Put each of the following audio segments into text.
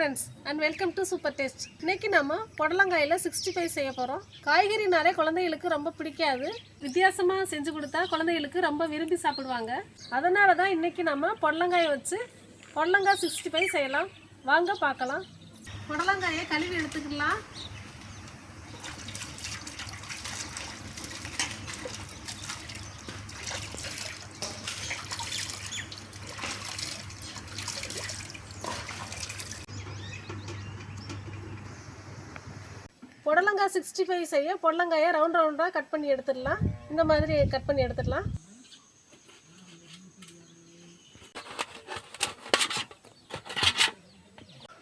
friends and welcome to Super Taste. இன்னைக்கு நாம பொடலங்காயில 65 செய்ய போறோம். காய்கறினாலே குழந்தைகளுக்கு ரொம்ப பிடிக்காது. வித்தியாசமா செஞ்சு கொடுத்தா குழந்தைகளுக்கு ரொம்ப விரும்பி சாப்பிடுவாங்க. அதனால தான் இன்னைக்கு நாம பொடலங்காயை வச்சு பொடலங்காய் 65 செய்யலாம். வாங்க பார்க்கலாம். பொடலங்காயை கழுவி எடுத்துக்கலாம். பொடலங்காய் 65 செய்ய பொடலங்காயை ரவுண்டாக கட் பண்ணி எடுத்துடலாம். இந்த மாதிரி கட் பண்ணி எடுத்துடலாம்.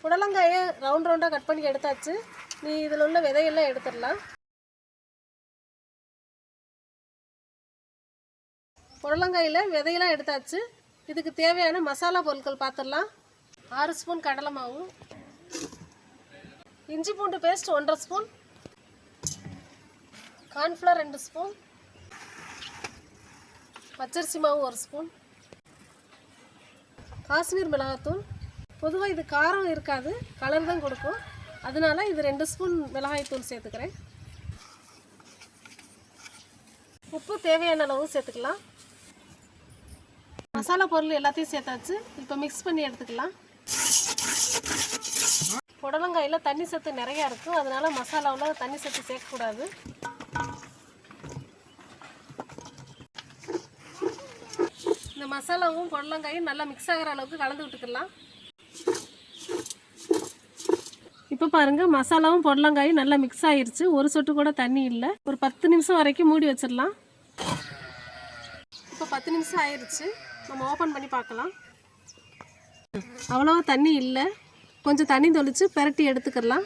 பொடலங்காயை ரவுண்டாக கட் பண்ணி எடுத்தாச்சு. இதில் உள்ள விதையெல்லாம் எடுத்துடலாம். பொடலங்காயில் விதையெல்லாம் எடுத்தாச்சு. இதுக்கு தேவையான மசாலா பொருட்கள் பார்த்துடலாம். 6 ஸ்பூன் கடலை மாவு, இஞ்சி பூண்டு பேஸ்ட் 1.5 ஸ்பூன், கார்ன்ஃப்ளவர் 2 ஸ்பூன், பச்சரிசி மாவு 1 ஸ்பூன், காஷ்மீர் மிளகாத்தூள். பொதுவாக இது காரம் இருக்காது, கலர் தான் கொடுக்கும். அதனால இது 2 ஸ்பூன் மிளகாய்த்தூள் சேர்த்துக்கிறேன். உப்பு தேவையான அளவு சேர்த்துக்கலாம். மசாலா பொருள் எல்லாத்தையும் சேர்த்தாச்சு. இப்போ மிக்ஸ் பண்ணி எடுத்துக்கலாம். பொடலங்காயில் தண்ணி சத்து நிறையா இருக்கும், அதனால் மசாலாவில் தண்ணி சத்து சேர்க்கக்கூடாது. இந்த மசாலாவும் பொடலங்காயும் நல்லா மிக்ஸ் ஆகிற அளவுக்கு கலந்து விட்டுக்கலாம். இப்போ பாருங்கள், மசாலாவும் பொடலங்காயும் நல்லா மிக்ஸ் ஆகிருச்சு. ஒரு சொட்டு கூட தண்ணி இல்லை. ஒரு 10 நிமிஷம் வரைக்கும் மூடி வச்சிடலாம். இப்போ 10 நிமிஷம் ஆயிடுச்சு. நம்ம ஓப்பன் பண்ணி பார்க்கலாம். அவ்வளோவா தண்ணி இல்லை. கொஞ்சம் தண்ணி தொளிச்சு பெரட்டி எடுத்துக்கலாம்.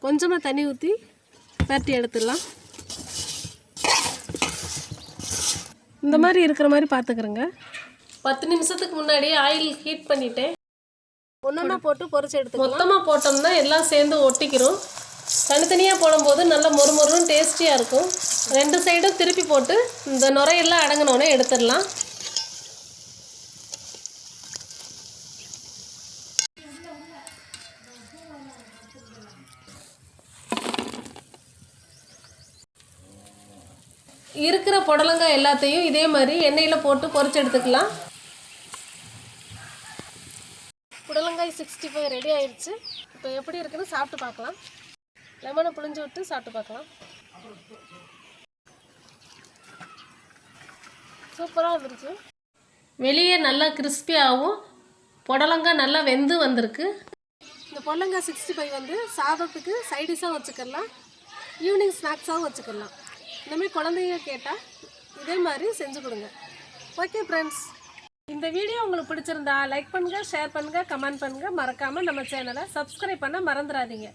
கொஞ்சமாக தண்ணி ஊற்றி பெரட்டி எடுத்துடலாம். இந்த மாதிரி இருக்கிற மாதிரி பார்த்துக்கிறேங்க. 10 நிமிஷத்துக்கு முன்னாடி ஆயில் ஹீட் பண்ணிட்டேன். ஒன்றா போட்டு பொரிச்சு எடுத்துக்கலாம். மொத்தமாக போட்டோம்னா எல்லாம் சேர்ந்து ஒட்டிக்கிறோம். தனித்தனியாக போடும்போது நல்லா மொறுமொறுன்னு டேஸ்டியாக இருக்கும். 2 சைடும் திருப்பி போட்டு இந்த நுரையெல்லாம் அடங்கினோடனே எடுத்துடலாம். இருக்கிற பொடலங்காய் எல்லாத்தையும் இதே மாதிரி எண்ணெயில் போட்டு பொரிச்சு எடுத்துக்கலாம். பொடலங்காய் 65 ரெடி ஆயிடுச்சு. இப்போ எப்படி இருக்குன்னு சாப்பிட்டு பார்க்கலாம். லெமனை புழிஞ்சு விட்டு சாப்பிட்டு பார்க்கலாம். சூப்பராக வந்துருச்சு. வெளியே நல்லா கிறிஸ்பியாகவும் பொடலங்காய் நல்லா வெந்து வந்திருக்கு. இந்த பொடலங்காய் 65 வந்து சாதத்துக்கு சைடிஷாக வச்சுக்கலாம், ஈவினிங் ஸ்நாக்ஸாகவும் வச்சுக்கலாம். இந்தமாதிரி குழந்தைங்க கேட்டால் இதே மாதிரி செஞ்சு கொடுங்க. ஓகே ஃப்ரெண்ட்ஸ், இந்த வீடியோ உங்களுக்கு பிடிச்சிருந்தா லைக் பண்ணுங்கள், ஷேர் பண்ணுங்கள், கமெண்ட் பண்ணுங்கள். மறக்காமல் நம்ம சேனலை சப்ஸ்கிரைப் பண்ண மறந்துடாதீங்க.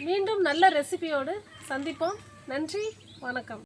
மீண்டும் நல்ல ரெசிபியோடு சந்திப்போம். நன்றி, வணக்கம்.